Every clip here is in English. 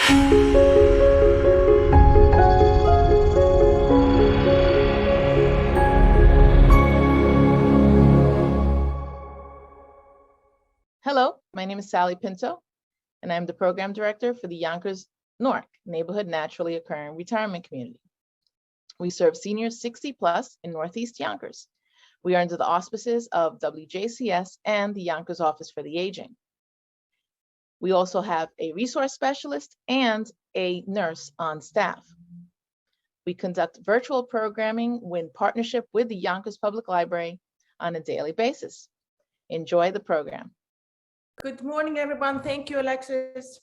Hello, my name is Sally Pinto, and I'm the Program Director for the Yonkers Newark Neighborhood Naturally Occurring Retirement Community. We serve seniors 60 plus in Northeast Yonkers. We are under the auspices of WJCS and the Yonkers Office for the Aging. We also have a resource specialist and a nurse on staff. We conduct virtual programming in partnership with the Yonkers Public Library on a daily basis. Enjoy the program. Good morning, everyone. Thank you, Alexis.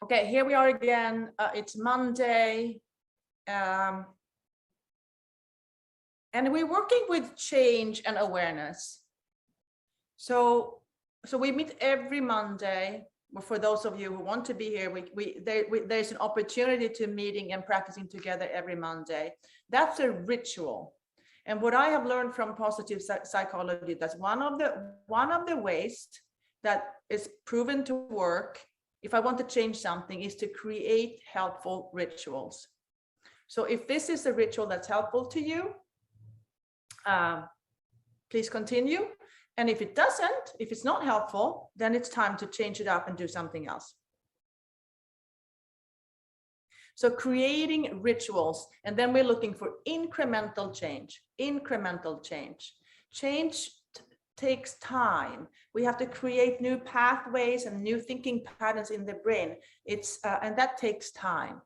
Okay, here we are again. It's Monday. And we're working with change and awareness. So we meet every Monday. For those of you who want to be here, there's an opportunity to meeting and practicing together every Monday. That's a ritual. And what I have learned from positive psychology, that's one of the ways that is proven to work if I want to change something is to create helpful rituals. So if this is a ritual that's helpful to you, please continue. And if it doesn't, if it's not helpful, then it's time to change it up and do something else. So creating rituals, and then we're looking for incremental change. Change takes time. We have to create new pathways and new thinking patterns in the brain. And that takes time.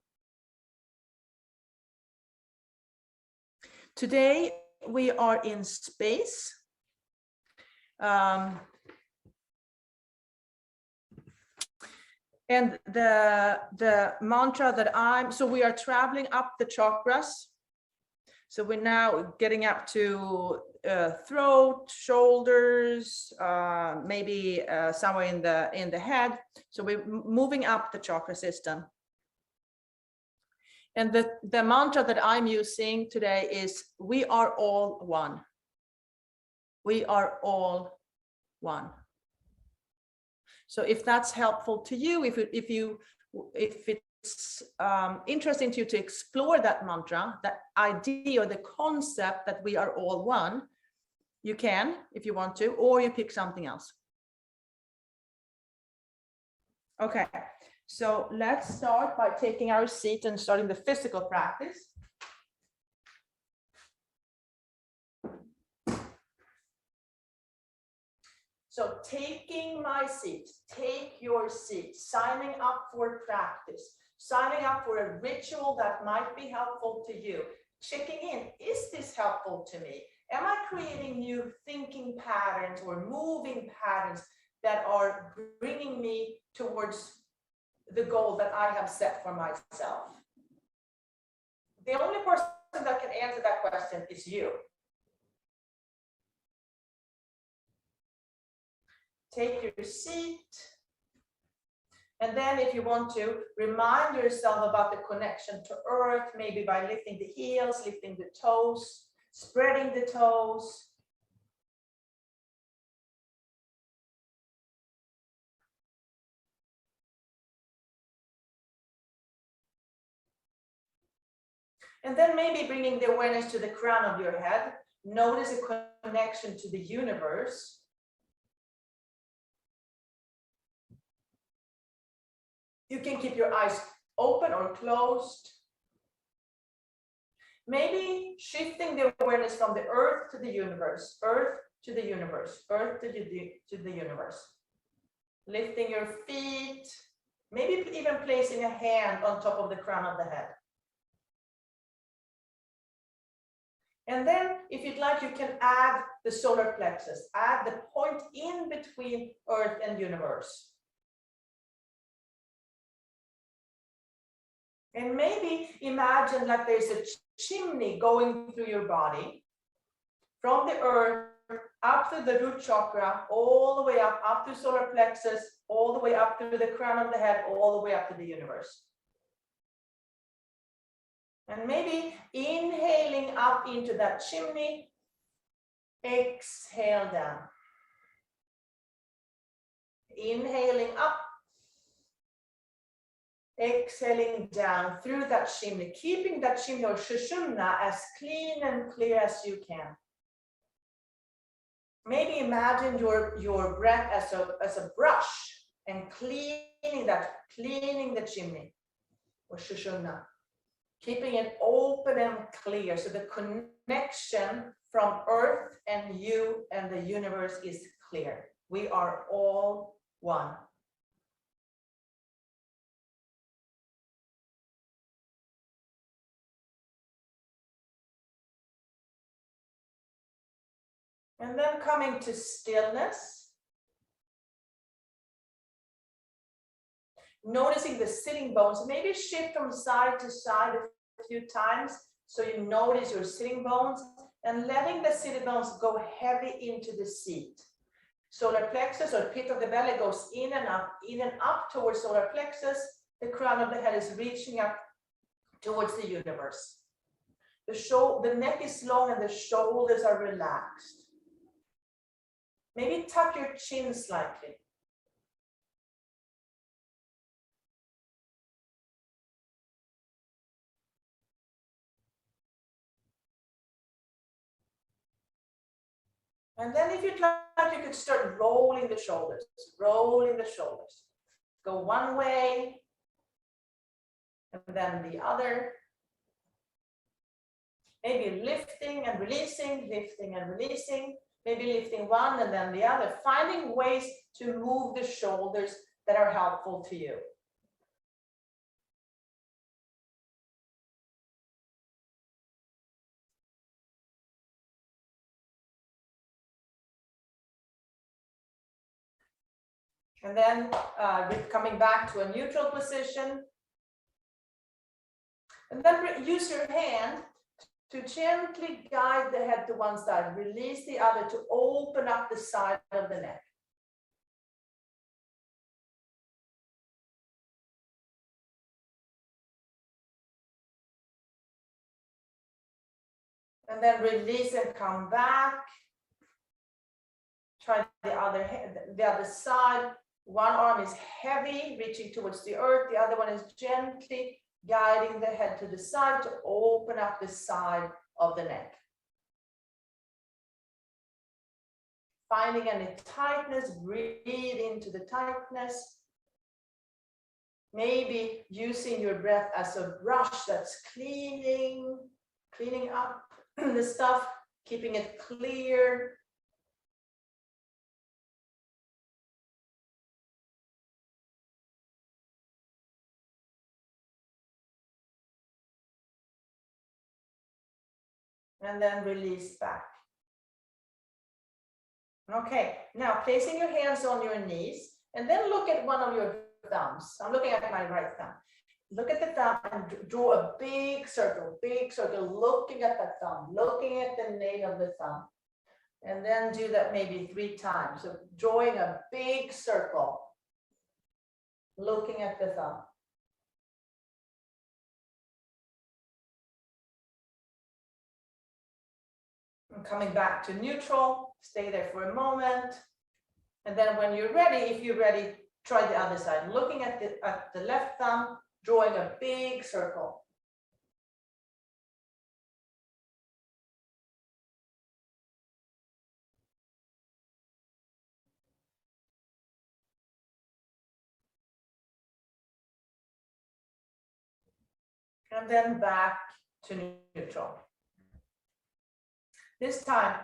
Today we are in space. And the mantra that so we are traveling up the chakras. So we're now getting up to throat, shoulders, maybe somewhere in the head. So we're moving up the chakra system. And the mantra that I'm using today is, we are all one. We are all one. So if that's helpful to you, if it's interesting to you to explore that mantra, that idea or the concept that we are all one, you can, if you want to, or you pick something else. Okay, so let's start by taking our seat and starting the physical practice. So taking my seat, take your seat, signing up for practice, signing up for a ritual that might be helpful to you, checking in, is this helpful to me? Am I creating new thinking patterns or moving patterns that are bringing me towards the goal that I have set for myself? The only person that can answer that question is you. Take your seat. And then if you want to, remind yourself about the connection to earth, maybe by lifting the heels, lifting the toes, spreading the toes. And then maybe bringing the awareness to the crown of your head. Notice a connection to the universe. You can keep your eyes open or closed. Maybe shifting the awareness from the earth to the universe, earth to the universe, earth to the universe. Lifting your feet, maybe even placing a hand on top of the crown of the head. And then if you'd like, you can add the solar plexus, add the point in between earth and universe. And maybe imagine like there's a chimney going through your body from the earth up to the root chakra, all the way up to solar plexus, all the way up to the crown of the head, all the way up to the universe. And maybe inhaling up into that chimney, exhale down. Inhaling up, Exhaling down through that chimney, keeping that chimney or shushumna as clean and clear as you can. Maybe imagine your breath as a brush and cleaning the chimney or shushumna, keeping it open and clear. So the connection from earth and you and the universe is clear. We are all one. And then coming to stillness. Noticing the sitting bones, maybe shift from side to side a few times so you notice your sitting bones, and letting the sitting bones go heavy into the seat. Solar plexus or pit of the belly goes in and up towards solar plexus. The crown of the head is reaching up towards the universe. The neck is long and the shoulders are relaxed. Maybe tuck your chin slightly. And then if you'd like, you could start rolling the shoulders, rolling the shoulders. Go one way, and then the other. Maybe lifting and releasing, maybe lifting one and then the other, finding ways to move the shoulders that are helpful to you. And then coming back to a neutral position. And then use your hand to gently guide the head to one side. Release the other to open up the side of the neck. And then release and come back. Try the other side. One arm is heavy, reaching towards the earth. The other one is gently guiding the head to the side to open up the side of the neck. Finding any tightness, breathe into the tightness. Maybe using your breath as a brush that's cleaning up the stuff, keeping it clear. And then release back. Okay, now placing your hands on your knees and then look at one of your thumbs. I'm looking at my right thumb. Look at the thumb and draw a big circle, looking at the thumb, looking at the nail of the thumb. And then do that maybe 3 times. So drawing a big circle, looking at the thumb. And coming back to neutral, stay there for a moment. And then when you're ready, if you're ready, try the other side. Looking at the left thumb, drawing a big circle. And then back to neutral. This time,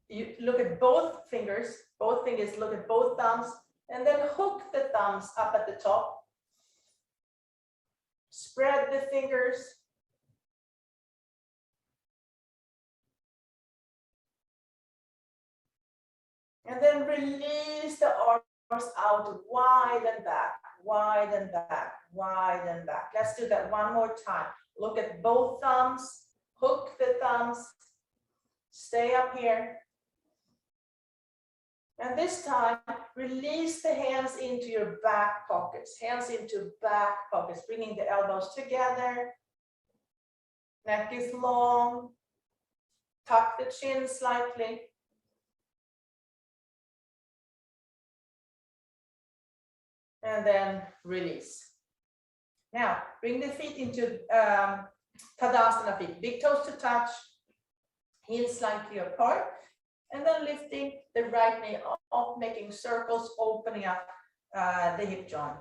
you look at both fingers, look at both thumbs, and then hook the thumbs up at the top. Spread the fingers. And then release the arms out wide and back, wide and back, wide and back. Let's do that one more time. Look at both thumbs, hook the thumbs, stay up here. And this time, release the hands into your back pockets, bringing the elbows together. Neck is long. Tuck the chin slightly. And then release. Now, bring the feet into Tadasana feet. Big toes to touch, heels slightly apart, and then lifting the right knee up, making circles, opening up the hip joint.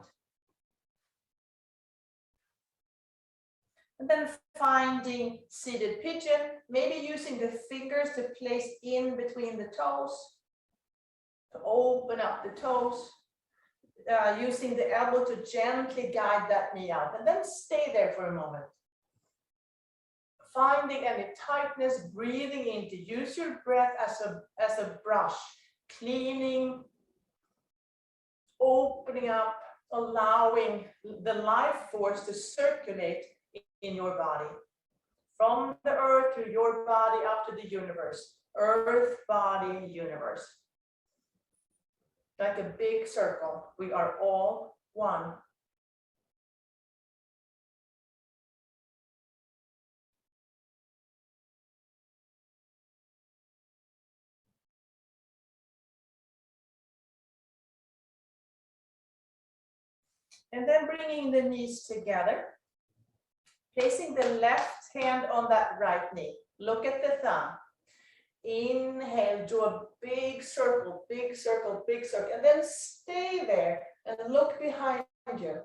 And then finding seated pigeon, maybe using the fingers to place in between the toes, to open up the toes, using the elbow to gently guide that knee out, and then stay there for a moment. Finding any tightness, breathing in, to use your breath as a brush, cleaning, opening up, allowing the life force to circulate in your body. From the earth to your body, up to the universe. Earth, body, universe. Like a big circle, we are all one. And then bringing the knees together, placing the left hand on that right knee. Look at the thumb. Inhale, do a big circle, big circle, big circle, and then stay there and look behind you.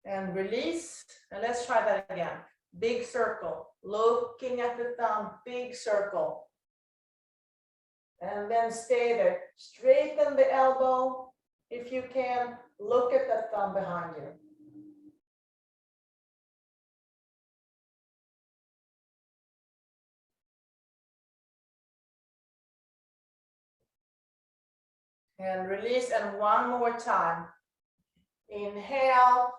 And release, and let's try that again. Big circle, looking at the thumb, big circle. And then stay there. Straighten the elbow if you can. Look at the thumb behind you. And release, and one more time. Inhale,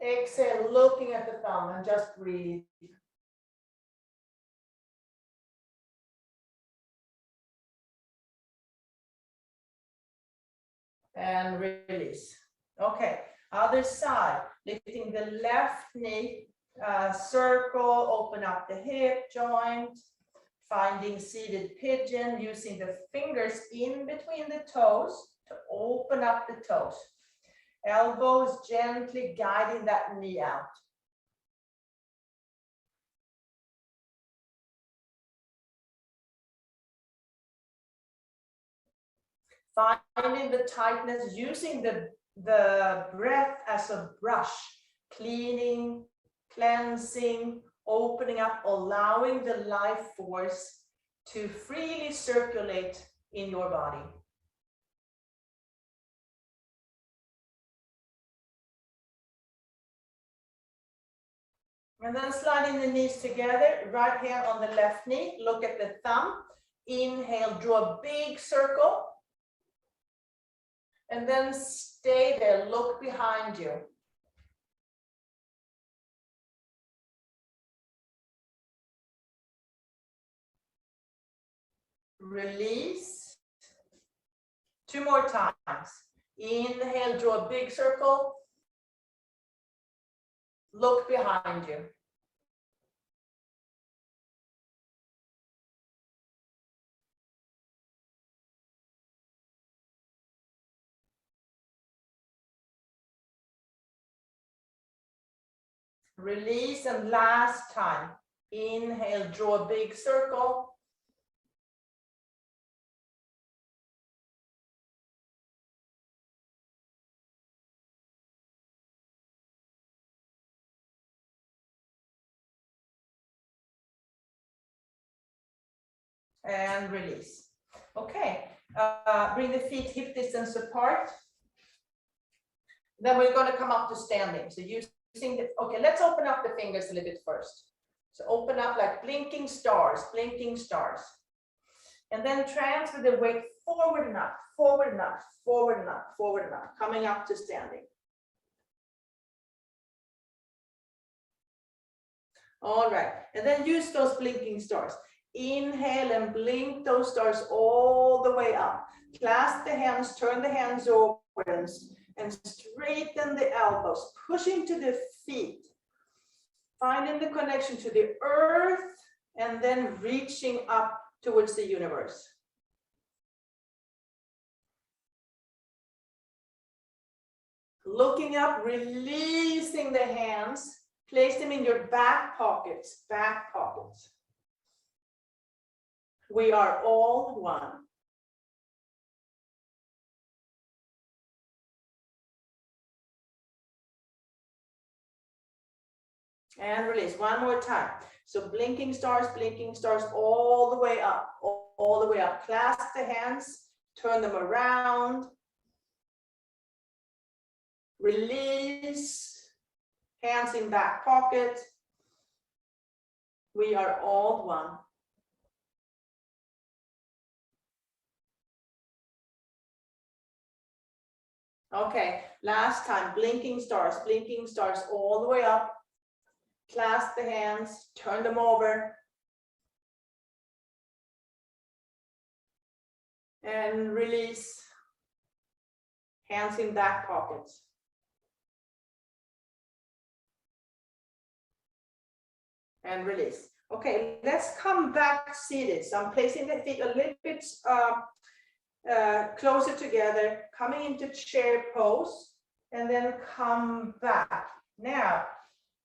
exhale, looking at the thumb, and just breathe. And release. Okay, other side, lifting the left knee, circle, open up the hip joint, finding seated pigeon, using the fingers in between the toes to open up the toes. Elbows gently guiding that knee out. Finding the tightness, using the breath as a brush, cleaning, cleansing, opening up, allowing the life force to freely circulate in your body. And then sliding the knees together, right hand on the left knee, look at the thumb. Inhale, draw a big circle. And then stay there, look behind you. Release. 2 more times. Inhale, draw a big circle. Look behind you. Release, and last time. Inhale, draw a big circle. And release. Okay, bring the feet hip distance apart. Then we're going to come up to standing. So using the, okay, let's open up the fingers a little bit first. So open up like blinking stars, blinking stars. And then transfer the weight forward and up, forward and up, forward and up, forward and up, coming up to standing. All right, and then use those blinking stars. Inhale and blink those stars all the way up. Clasp the hands, turn the hands over and straighten the elbows, pushing to the feet. Finding the connection to the earth and then reaching up towards the universe. Looking up, releasing the hands, place them in your back pockets, back pockets. We are all one. And release one more time. So blinking stars all the way up, all the way up. Clasp the hands, turn them around. Release, hands in back pocket. We are all one. Okay, last time, blinking stars all the way up. Clasp the hands, turn them over. And release, hands in back pockets. And release. Okay, let's come back seated. So I'm placing the feet a little bit closer together, coming into chair pose, and then come back. Now,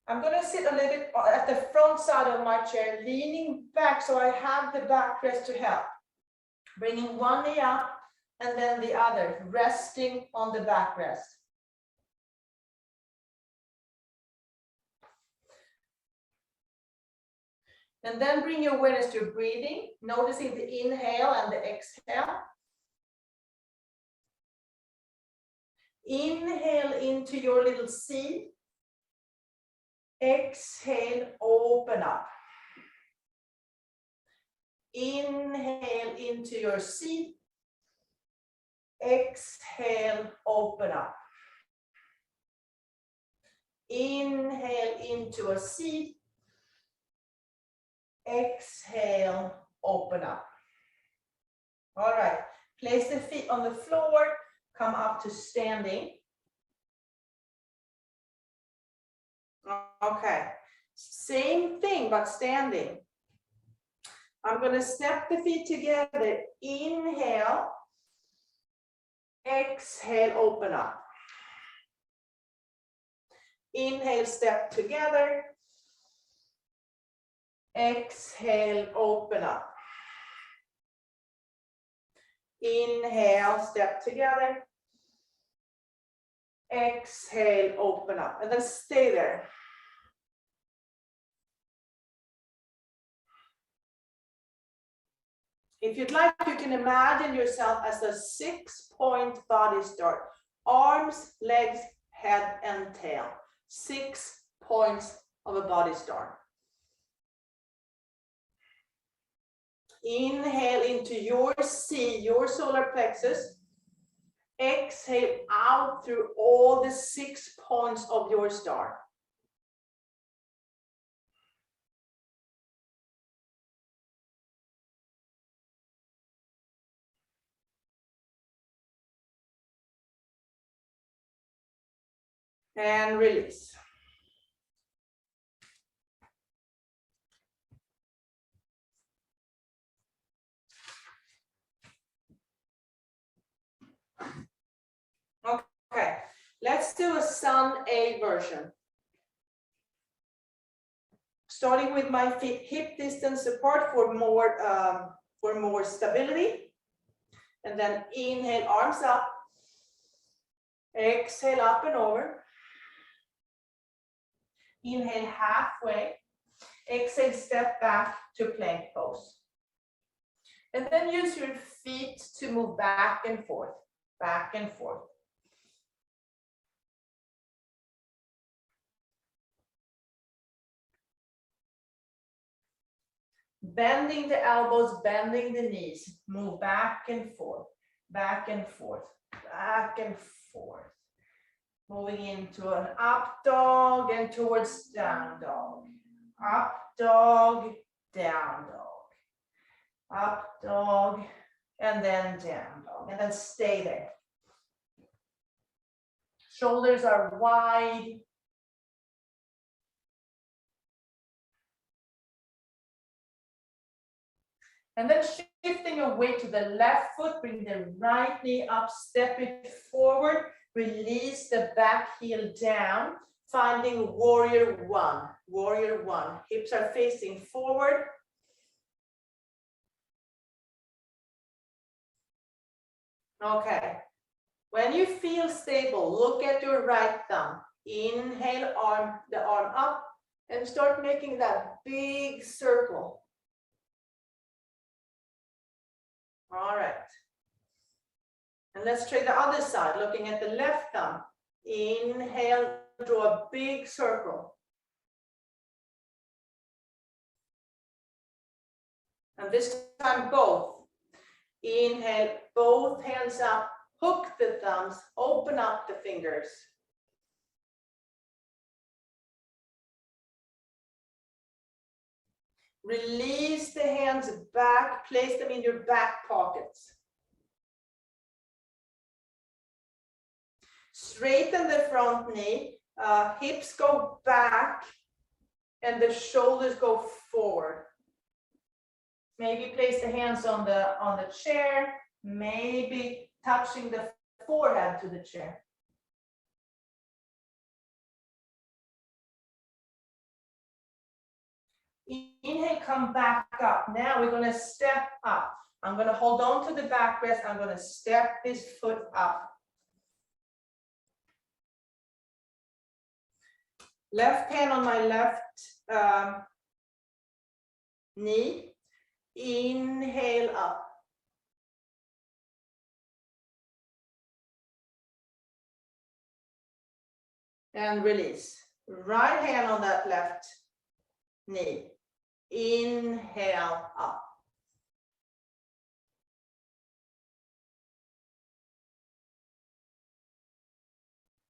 I'm going to sit a little bit at the front side of my chair, leaning back so I have the backrest to help. Bringing one knee up and then the other, resting on the backrest. And then bring your awareness to your breathing, noticing the inhale and the exhale. Inhale into your little seed. Exhale, open up. Inhale into your seed. Exhale, open up. Inhale into a seed. Exhale, open up. All right, place the feet on the floor, come up to standing. Okay, same thing, but standing. I'm going to step the feet together. Inhale, exhale, open up. Inhale, step together. Exhale, open up. Inhale, step together. Exhale, open up. And then stay there. If you'd like, you can imagine yourself as a 6-point body start. Arms, legs, head, and tail. 6 points of a body start. Inhale into your C, your solar plexus. Exhale out through all the 6 points of your star. And release. Okay, let's do a Sun A version. Starting with my feet hip distance apart for more stability. And then inhale, arms up. Exhale, up and over. Inhale, halfway. Exhale, step back to plank pose. And then use your feet to move back and forth, back and forth. Bending the elbows, bending the knees, move back and forth, back and forth, back and forth. Moving into an up dog and towards down dog. Up dog, down dog. Up dog, and then down dog. And then stay there. Shoulders are wide. And then shifting your weight to the left foot, bring the right knee up, step it forward, release the back heel down, finding warrior one, warrior one. Hips are facing forward. Okay, when you feel stable, look at your right thumb. Inhale, the arm up, and start making that big circle. All right. And let's try the other side, looking at the left thumb. Inhale, draw a big circle. And this time both. Inhale, both hands up, hook the thumbs, open up the fingers. Release the hands back, place them in your back pockets. Straighten the front knee, hips go back, and the shoulders go forward. Maybe place the hands on the chair, maybe touching the forehead to the chair. Inhale, come back up. Now we're going to step up. I'm going to hold on to the backrest. I'm going to step this foot up. Left hand on my left knee. Inhale up. And release. Right hand on that left knee. Inhale up.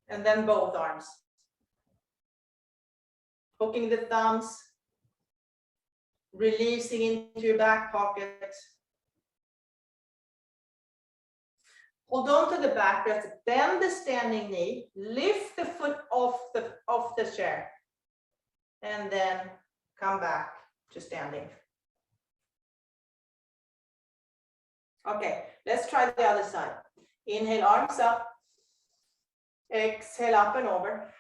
And then both arms. Hooking the thumbs. Releasing into your back pocket. Hold on to the backrest, bend the standing knee, lift the foot off the chair, and then come back to standing. Okay, let's try the other side. Inhale, arms up. Exhale, up and over.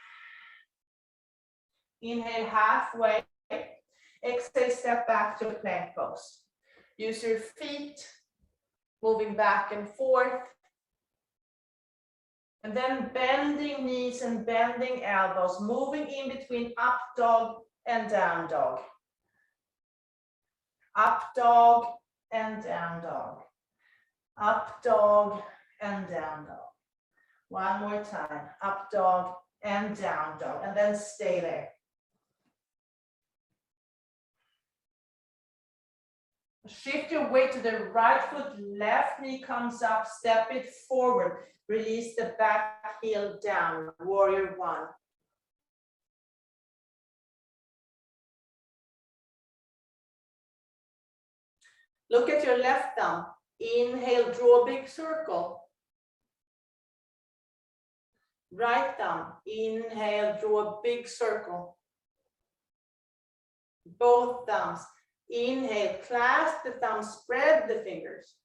Inhale, halfway. Exhale, step back to plank pose. Use your feet, moving back and forth. And then bending knees and bending elbows, moving in between up dog and down dog. Up dog and down dog. Up dog and down dog. One more time. Up dog and down dog. And then stay there. Shift your weight to the right foot, left knee comes up, step it forward. Release the back heel down, warrior one. Look at your left thumb. Inhale, draw a big circle. Right thumb, inhale, draw a big circle. Both thumbs. Inhale, clasp the thumbs, spread the fingers.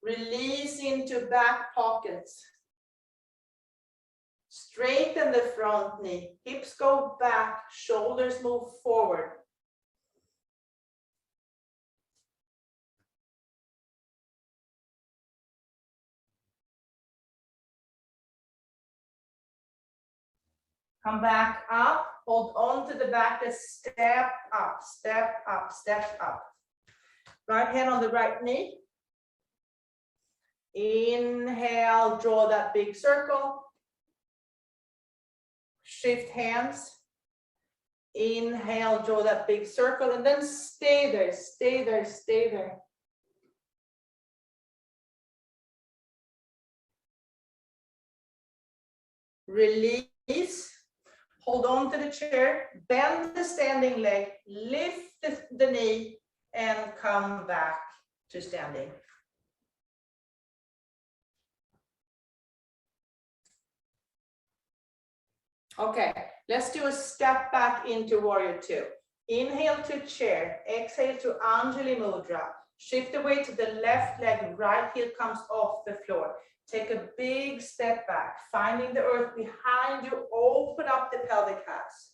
Release into back pockets. Straighten the front knee. Hips go back, shoulders move forward. Come back up, hold on to the back, step up, step up, step up. Right hand on the right knee. Inhale, draw that big circle. Shift hands. Inhale, draw that big circle, and then stay there, stay there, stay there. Release. Hold on to the chair, bend the standing leg, lift the knee, and come back to standing. Okay, let's do a step back into warrior two. Inhale to chair, exhale to Anjali Mudra. Shift the weight to the left leg, right heel comes off the floor. Take a big step back, finding the earth behind you, open up the pelvic halves.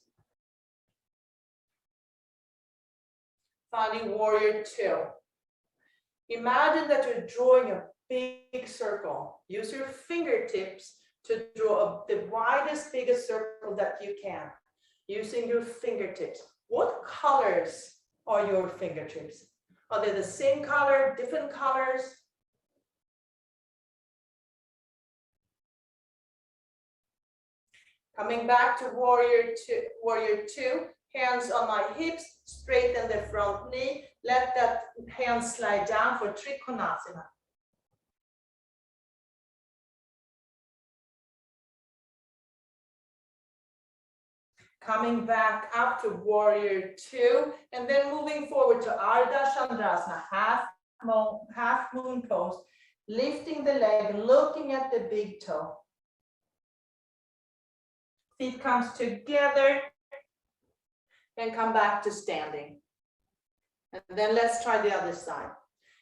Finding warrior two. Imagine that you're drawing a big circle. Use your fingertips to draw the widest, biggest circle that you can, using your fingertips. What colors are your fingertips? Are they the same color, different colors? Coming back to warrior two, hands on my hips, straighten the front knee. Let that hand slide down for Trikonasana. Coming back up to warrior two, and then moving forward to Ardha Chandrasana, half moon pose, lifting the leg, looking at the big toe. Feet comes together and come back to standing. And then let's try the other side.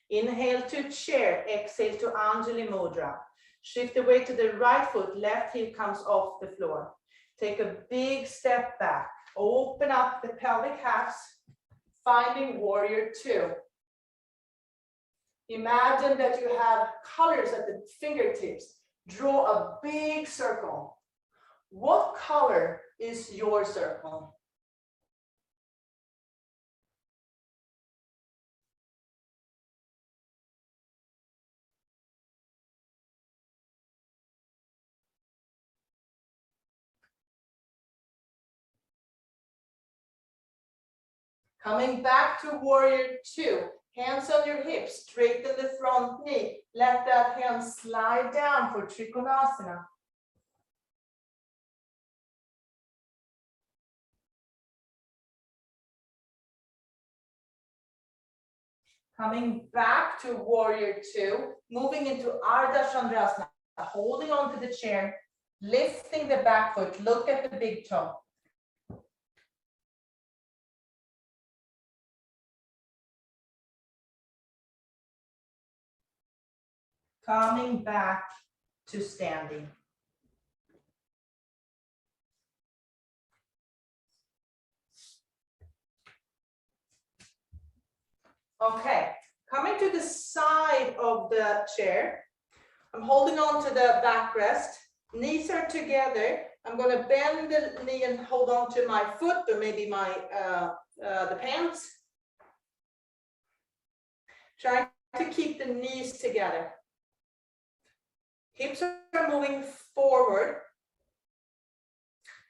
Inhale to chair, exhale to Anjali Mudra. Shift the weight to the right foot, left heel comes off the floor. Take a big step back, open up the pelvic halves, finding warrior two. Imagine that you have colors at the fingertips. Draw a big circle. What color is your circle? Coming back to warrior two, hands on your hips, straighten the front knee. Let that hand slide down for Trikonasana. Coming back to warrior two, moving into Ardha Chandrasana, holding on to the chair, lifting the back foot, look at the big toe. Coming back to standing. Okay, coming to the side of the chair. I'm holding on to the backrest. Knees are together. I'm going to bend the knee and hold on to my foot or maybe my the pants. Trying to keep the knees together. Hips are moving forward.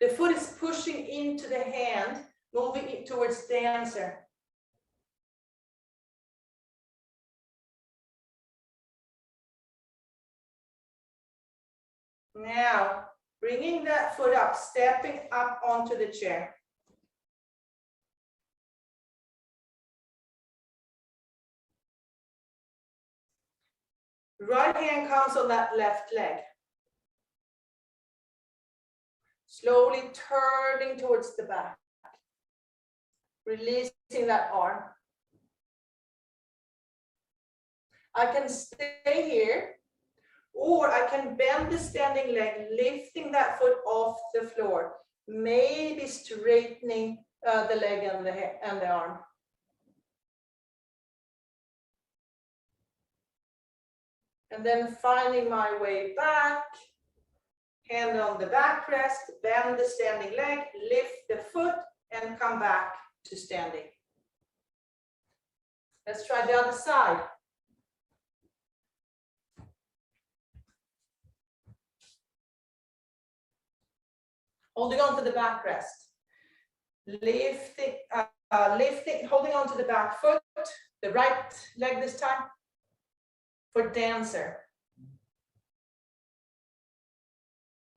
The foot is pushing into the hand, moving it towards dancer. Now, bringing that foot up, stepping up onto the chair. Right hand comes on that left leg. Slowly turning towards the back. Releasing that arm. I can stay here, or I can bend the standing leg, lifting that foot off the floor. Maybe straightening the leg and the arm. And then finding my way back, hand on the backrest, bend the standing leg, lift the foot, and come back to standing. Let's try the other side. Holding on to the backrest, lifting, holding on to the back foot, the right leg this time, for dancer.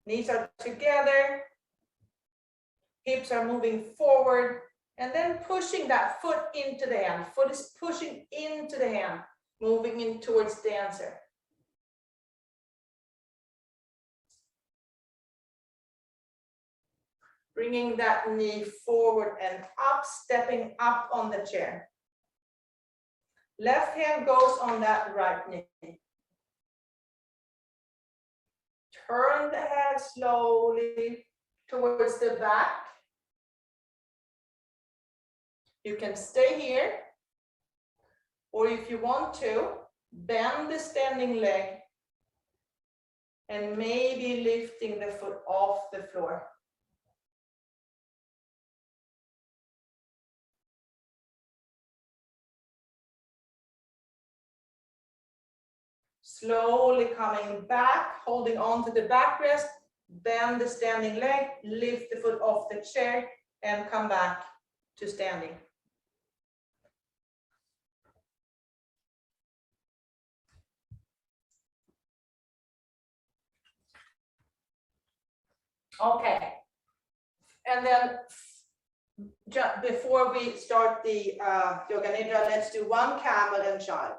Knees are together, hips are moving forward, and then pushing that foot into the hand. Foot is pushing into the hand, moving in towards dancer. bringing that knee forward and up, stepping up on the chair. Left hand goes on that right knee. Turn the head slowly towards the back. You can stay here, or if you want to, bend the standing leg and maybe lifting the foot off the floor. Slowly coming back, holding on to the backrest, bend the standing leg, lift the foot off the chair, and come back to standing. Okay. And then just before we start the Yoga Nidra, let's do one camel and child.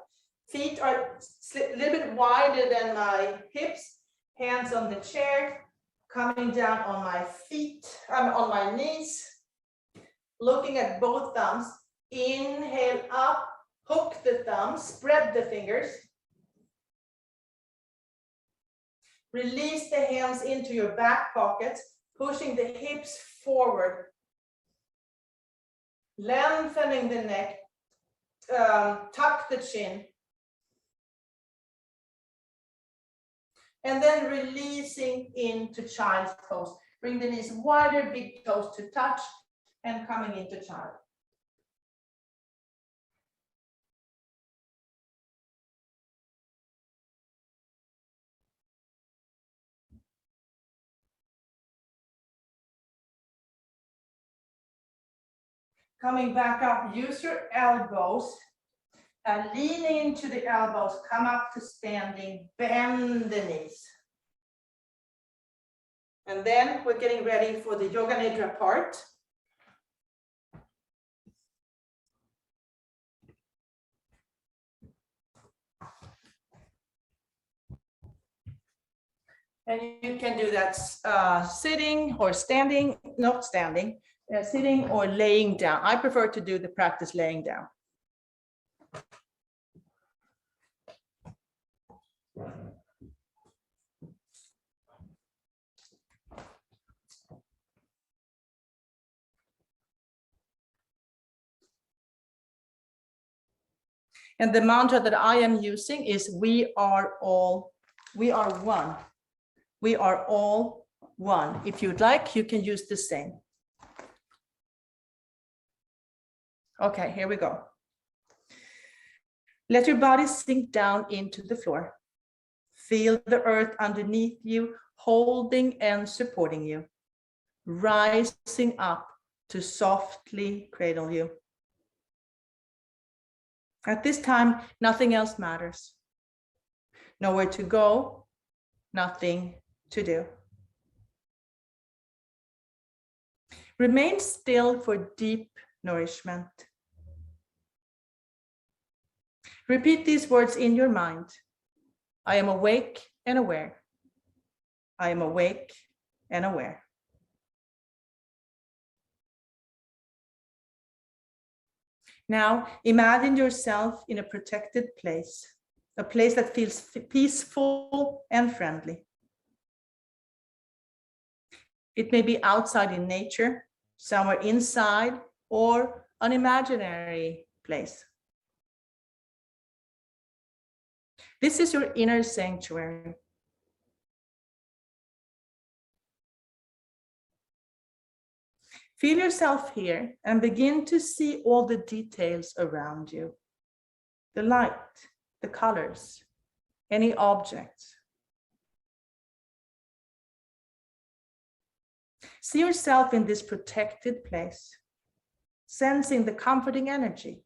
Feet are a little bit wider than my hips, hands on the chair, coming down on my feet, on my knees, looking at both thumbs. Inhale up, hook the thumbs, spread the fingers. Release the hands into your back pockets, pushing the hips forward. Lengthening the neck, tuck the chin. And then releasing into child's pose. Bring the knees wider, big toes to touch, and coming into child. Coming back up, use your elbows and lean into the elbows, come up to standing, bend the knees. And then we're getting ready for the Yoga Nidra part. And you can do that sitting or standing, not standing, sitting or laying down. I prefer to do the practice laying down. And the mantra that I am using is we are one. We are all one. If you'd like, you can use the same. Okay, here we go. Let your body sink down into the floor. Feel the earth underneath you, holding and supporting you, rising up to softly cradle you. At this time, nothing else matters. Nowhere to go, nothing to do. Remain still for deep nourishment. Repeat these words in your mind. I am awake and aware. I am awake and aware. Now, imagine yourself in a protected place, a place that feels peaceful and friendly. It may be outside in nature, somewhere inside, or an imaginary place. This is your inner sanctuary. Feel yourself here and begin to see all the details around you. The light, the colors, any objects. See yourself in this protected place, sensing the comforting energy,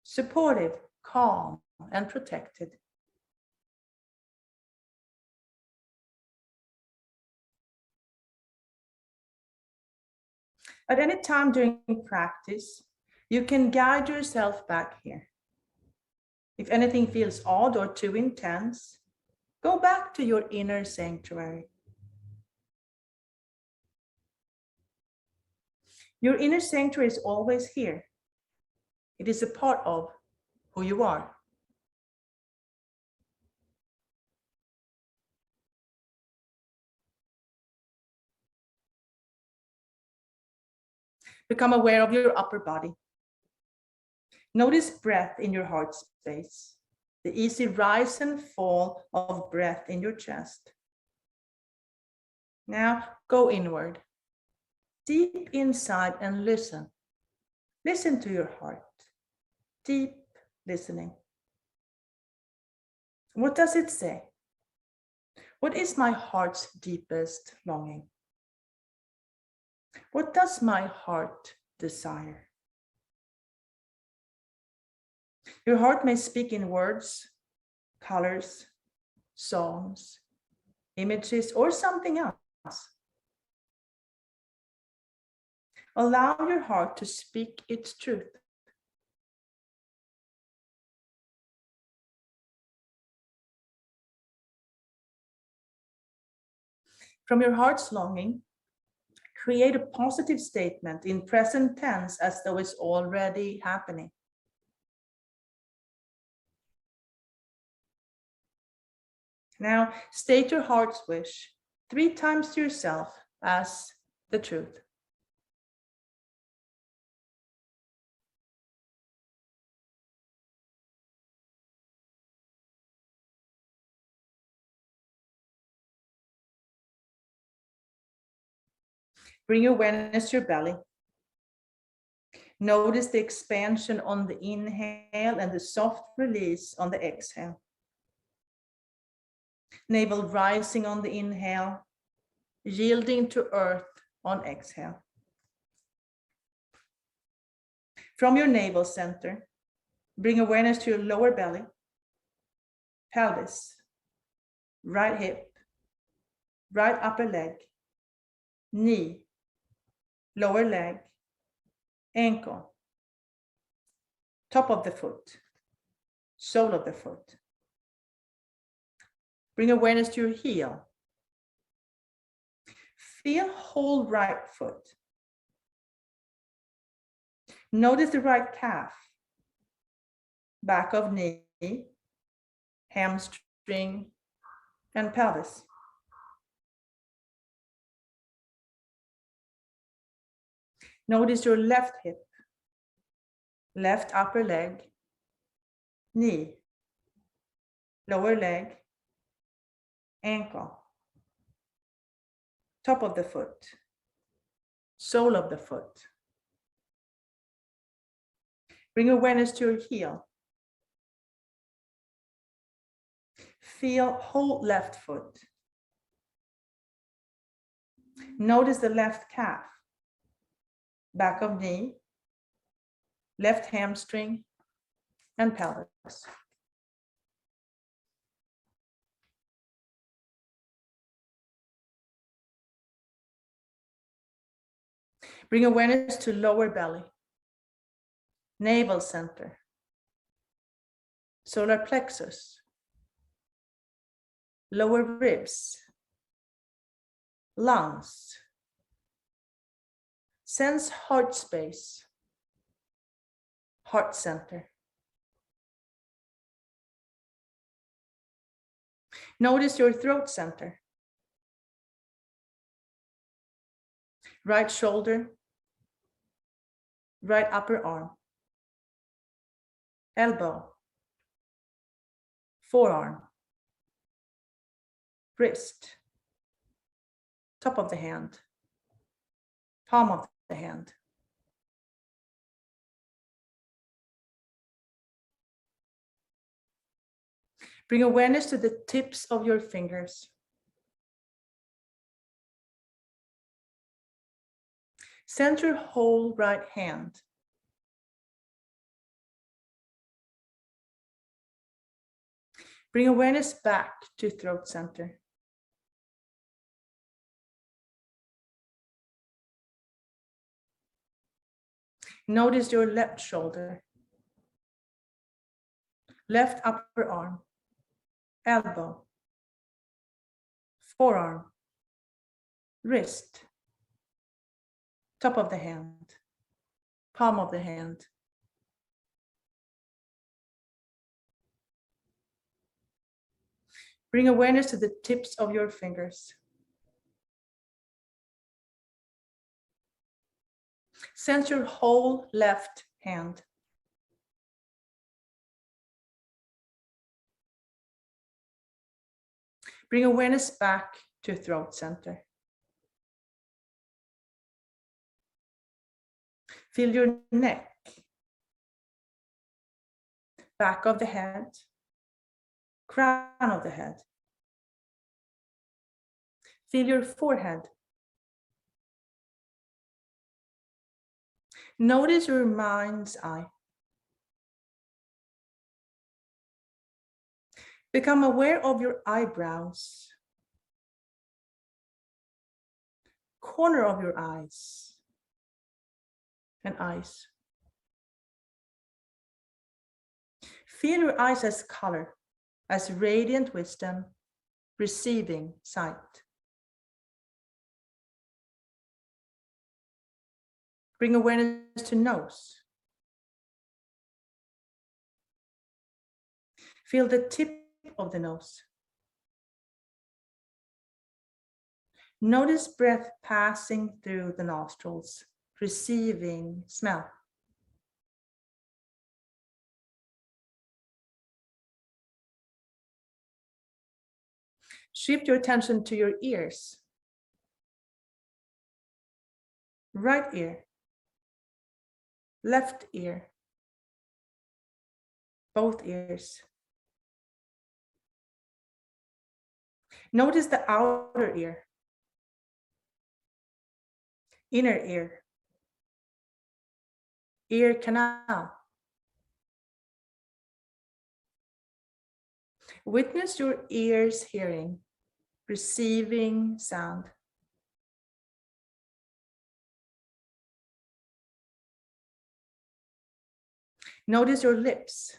supportive, calm, and protected. At any time during practice, you can guide yourself back here. If anything feels odd or too intense, go back to your inner sanctuary. Your inner sanctuary is always here. It is a part of who you are. Become aware of your upper body. Notice breath in your heart space, the easy rise and fall of breath in your chest. Now go inward, deep inside, and listen. Listen to your heart. Deep listening. What does it say? What is my heart's deepest longing? What does my heart desire? Your heart may speak in words, colors, songs, images, or something else. Allow your heart to speak its truth. From your heart's longing, create a positive statement in present tense as though it's already happening. Now, state your heart's wish 3 times to yourself as the truth. Bring your awareness to your belly. Notice the expansion on the inhale and the soft release on the exhale. Navel rising on the inhale, yielding to earth on exhale. From your navel center, bring awareness to your lower belly, pelvis, right hip, right upper leg, knee, lower leg, ankle, top of the foot, sole of the foot. Bring awareness to your heel. Feel whole right foot. Notice the right calf, back of knee, hamstring, and pelvis. Notice your left hip, left upper leg, knee, lower leg, ankle, top of the foot, sole of the foot. Bring awareness to your heel. Feel whole left foot. Notice the left calf, back of knee, left hamstring, and pelvis. Bring awareness to lower belly, navel center, solar plexus, lower ribs, lungs. Sense heart space, heart center. Notice your throat center, right shoulder, right upper arm, elbow, forearm, wrist, top of the hand, palm of the hand. Bring awareness to the tips of your fingers. Center whole right hand. Bring awareness back to throat center. Notice your left shoulder, left upper arm, elbow, forearm, wrist, top of the hand. palm of the hand. Bring awareness to the tips of your fingers. Sense your whole left hand. Bring awareness back to throat center. Feel your neck, back of the head, crown of the head. Feel your forehead. Notice your mind's eye. Become aware of your eyebrows, corner of your eyes, and eyes. Feel your eyes as color, as radiant wisdom, receiving sight. Bring awareness to nose. Feel the tip of the nose. Notice breath passing through the nostrils, receiving smell. Shift your attention to your ears. Right ear, left ear, both ears. Notice the outer ear, inner ear canal. Witness your ears hearing, receiving sound. Notice your lips.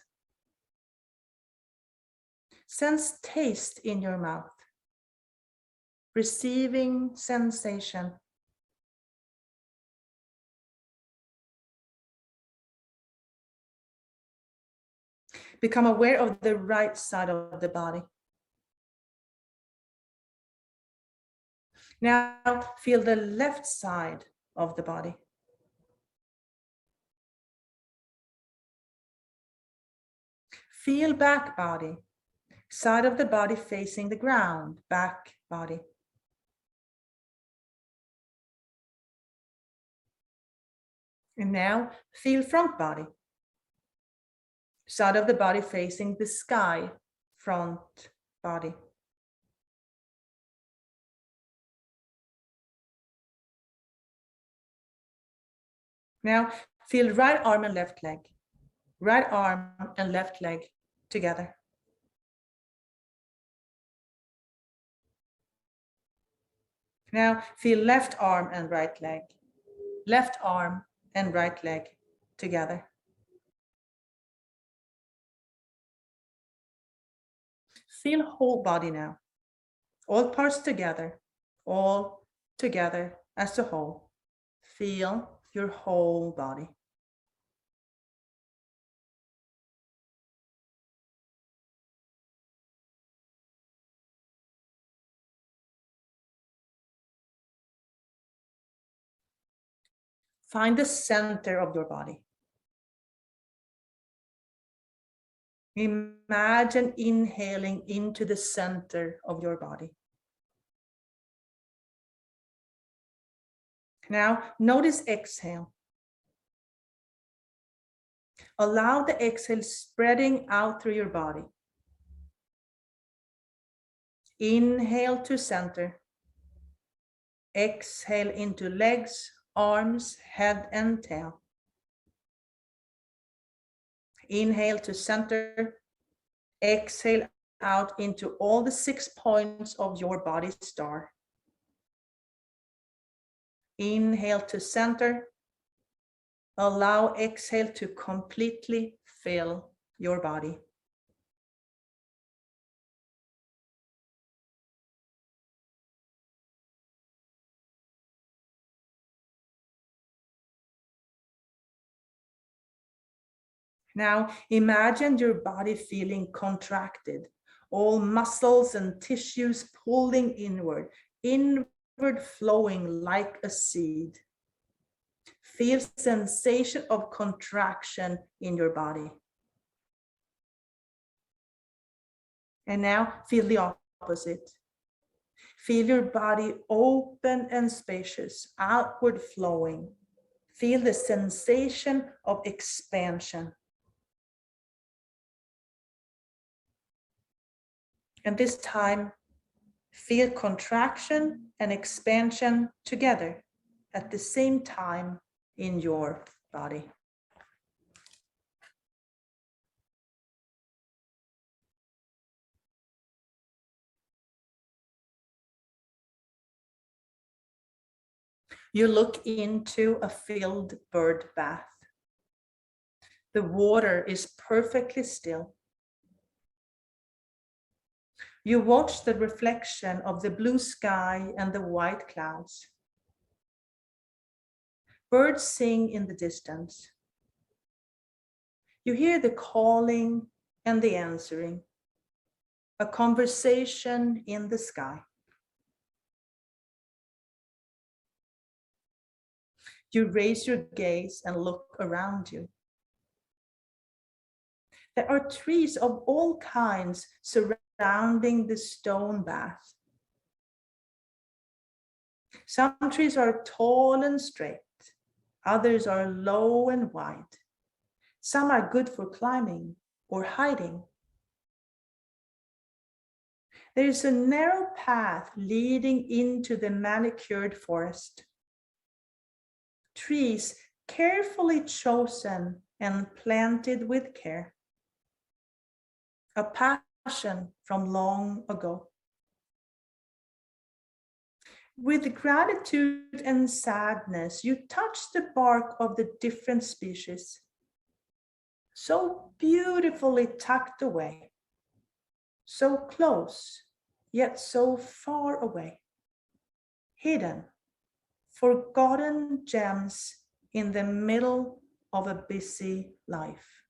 Sense taste in your mouth, receiving sensation. Become aware of the right side of the body. Now feel the left side of the body. Feel back body, side of the body facing the ground, back body. And now feel front body, side of the body facing the sky, front body. Now feel right arm and left leg, right arm and left leg together. Now feel left arm and right leg, left arm and right leg together. Feel whole body now, all parts together, all together as a whole. Feel your whole body. Find the center of your body. Imagine inhaling into the center of your body. Now, notice exhale. Allow the exhale spreading out through your body. Inhale to center. Exhale into legs, arms, head, and tail. Inhale to center. Exhale out into all the 6 points of your body star. Inhale to center. Allow exhale to completely fill your body. Now imagine your body feeling contracted, all muscles and tissues pulling inward flowing like a seed. Feel sensation of contraction in your body. And now feel the opposite. Feel your body open and spacious, outward flowing. Feel the sensation of expansion. And this time, feel contraction and expansion together at the same time in your body. You look into a filled bird bath. The water is perfectly still. You watch the reflection of the blue sky and the white clouds. Birds sing in the distance. You hear the calling and the answering, a conversation in the sky. You raise your gaze and look around you. There are trees of all kinds surrounding the stone bath. Some trees are tall and straight, others are low and wide. Some are good for climbing or hiding. There is a narrow path leading into the manicured forest. Trees carefully chosen and planted with care. A passion from long ago. With gratitude and sadness, you touch the bark of the different species, so beautifully tucked away, so close, yet so far away, hidden, forgotten gems in the middle of a busy life.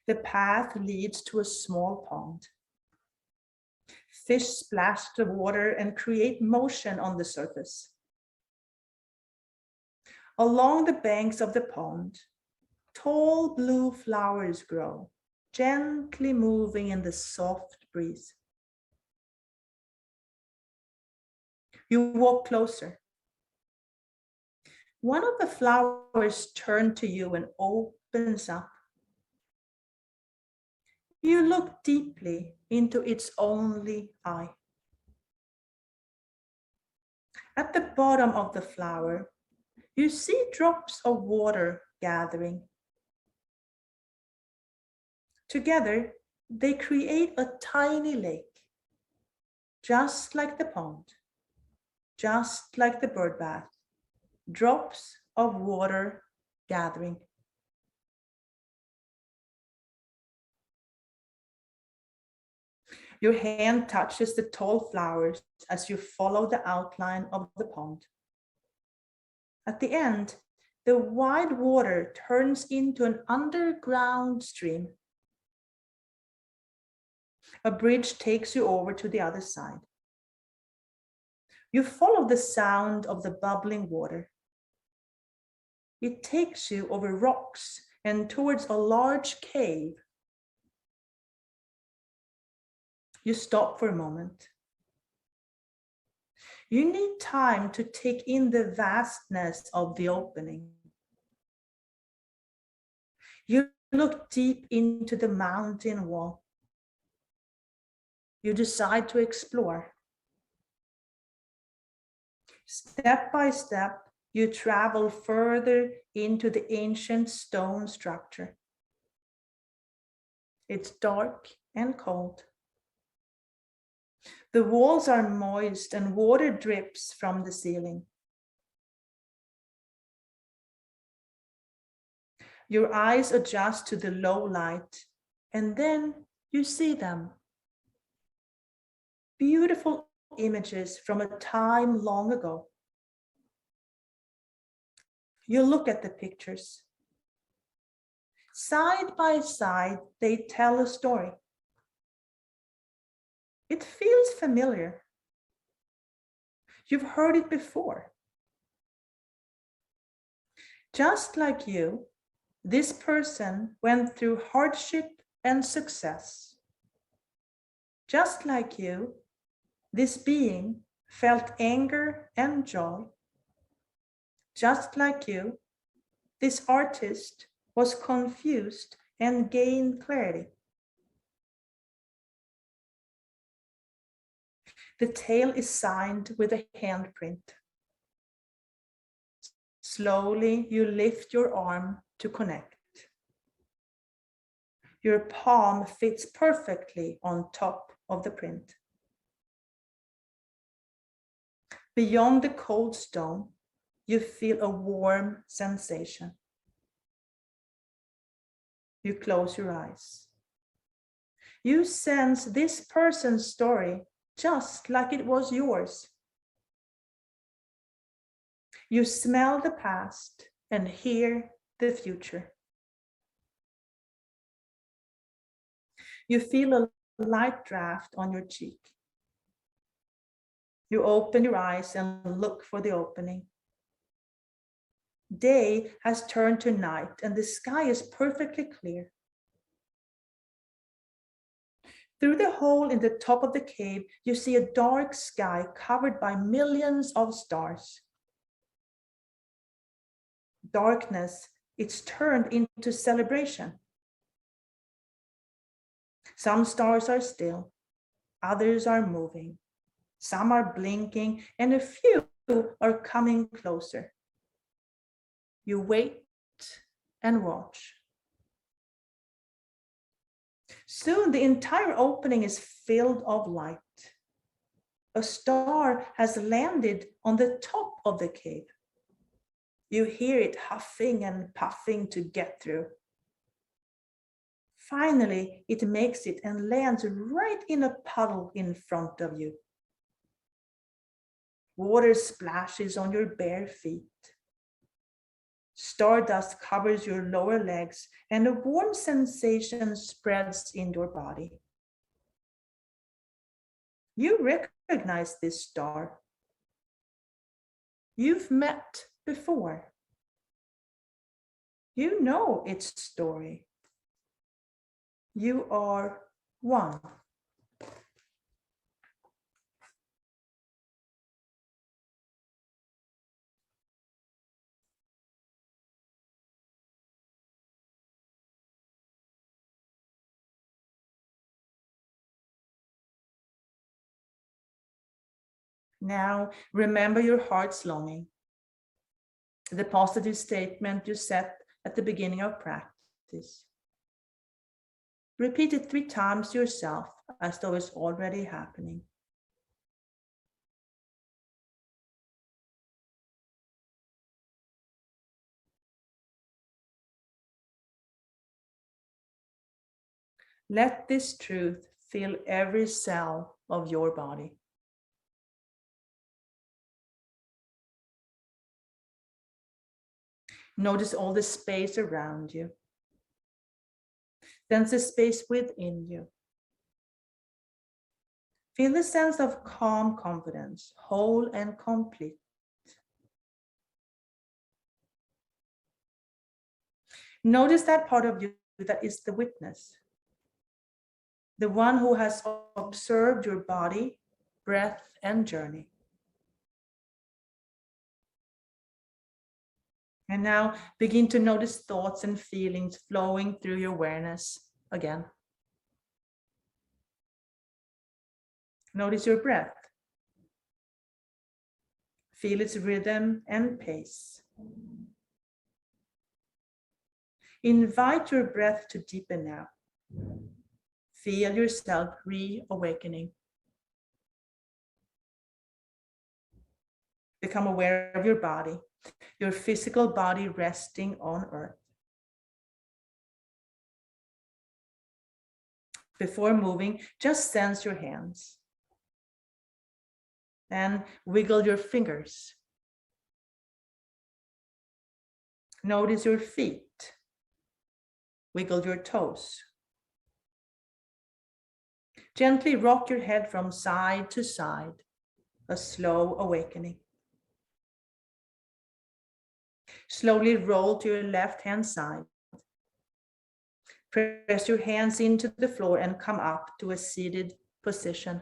The path leads to a small pond. Fish splash the water and create motion on the surface. Along the banks of the pond, tall blue flowers grow, gently moving in the soft breeze. You walk closer. One of the flowers turns to you and opens up. You look deeply into its only eye. At the bottom of the flower, you see drops of water gathering. Together, they create a tiny lake, just like the pond, just like the bird bath, drops of water gathering. Your hand touches the tall flowers as you follow the outline of the pond. At the end, the wide water turns into an underground stream. A bridge takes you over to the other side. You follow the sound of the bubbling water. It takes you over rocks and towards a large cave. You stop for a moment. You need time to take in the vastness of the opening. You look deep into the mountain wall. You decide to explore. Step by step, you travel further into the ancient stone structure. It's dark and cold. The walls are moist and water drips from the ceiling. Your eyes adjust to the low light, and then you see them. Beautiful images from a time long ago. You look at the pictures. Side by side, they tell a story. It feels familiar. You've heard it before. Just like you, this person went through hardship and success. Just like you, this being felt anger and joy. Just like you, this artist was confused and gained clarity. The tale is signed with a handprint. Slowly, you lift your arm to connect. Your palm fits perfectly on top of the print. Beyond the cold stone, you feel a warm sensation. You close your eyes. You sense this person's story just like it was yours. You smell the past and hear the future. You feel a light draft on your cheek. You open your eyes and look for the opening. Day has turned to night and the sky is perfectly clear. Through the hole in the top of the cave, you see a dark sky covered by millions of stars. Darkness, it's turned into celebration. Some stars are still, others are moving. Some are blinking, and a few are coming closer. You wait and watch. Soon the entire opening is filled of light. A star has landed on the top of the cave. You hear it huffing and puffing to get through. Finally, it makes it and lands right in a puddle in front of you. Water splashes on your bare feet. Stardust covers your lower legs and a warm sensation spreads in your body. You recognize this star. You've met before. You know its story. You are one. Now, remember your heart's longing, the positive statement you set at the beginning of practice. Repeat it 3 times yourself as though it's already happening. Let this truth fill every cell of your body. Notice all the space around you. Sense the space within you. Feel the sense of calm confidence, whole and complete. Notice that part of you that is the witness, the one who has observed your body, breath, and journey. And now begin to notice thoughts and feelings flowing through your awareness again. Notice your breath. Feel its rhythm and pace. Invite your breath to deepen now. Feel yourself reawakening. Become aware of your body, your physical body resting on earth. Before moving, just sense your hands. And wiggle your fingers. Notice your feet. Wiggle your toes. Gently rock your head from side to side, a slow awakening. Slowly roll to your left-hand side. Press your hands into the floor and come up to a seated position.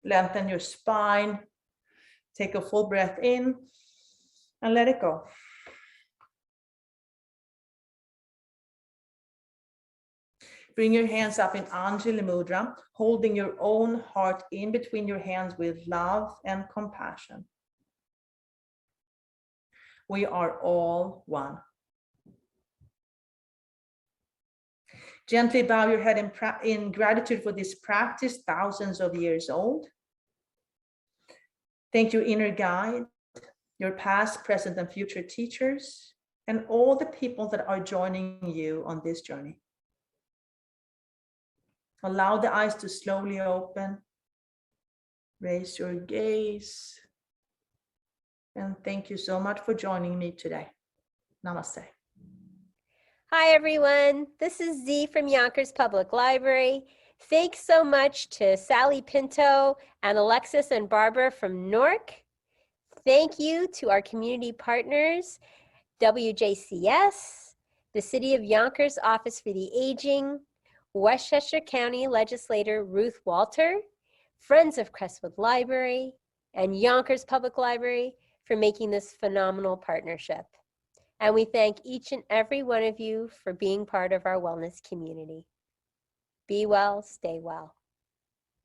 Lengthen your spine. Take a full breath in and let it go. Bring your hands up in Anjali Mudra, holding your own heart in between your hands with love and compassion. We are all one. Gently bow your head in gratitude for this practice, thousands of years old. Thank your inner guide, your past, present, and future teachers, and all the people that are joining you on this journey. Allow the eyes to slowly open. Raise your gaze. And thank you so much for joining me today. Namaste. Hi, everyone. This is Z from Yonkers Public Library. Thanks so much to Sally Pinto and Alexis and Barbara from Newark. Thank you to our community partners, WJCS, the City of Yonkers Office for the Aging, Westchester County Legislator Ruth Walter, Friends of Crestwood Library, and Yonkers Public Library for making this phenomenal partnership. And we thank each and every one of you for being part of our wellness community. Be well, stay well.